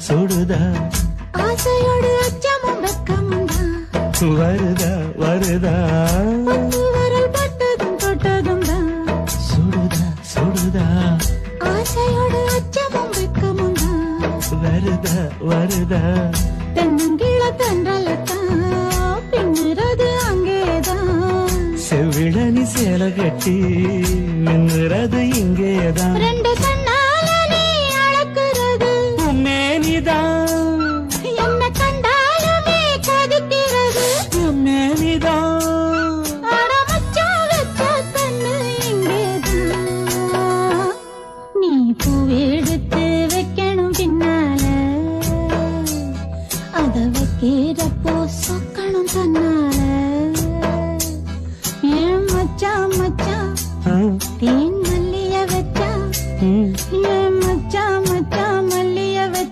சுடுதா ஆசையோடு அச்சமும் வெக்கமும் தான் வருதா வருதா வரல் பட்டதும் தொட்டதும் தான் சுடுதா சுடுதா ஆசையோடு அச்சமும் வெக்கமும் தான் வருதா வருதா தென்னங்கீழ தென்றலத்தான் பின்னுறது அங்கேதான் செவிழனி சேல கட்டி மின்னுறது இங்கேதான் ரெண்டு கண்ணால நீ அளக்குறது மேனிதான் என்ன கண்டாலுமே கொதிக்கிறது மேனிதான் அட மச்சான் வச்ச கண்ணு இங்கேதான் நீ பூவெடுத்து வைக்கணும் பின்னால அத வைக்கிறப்போ சொக்கணும் தன்ன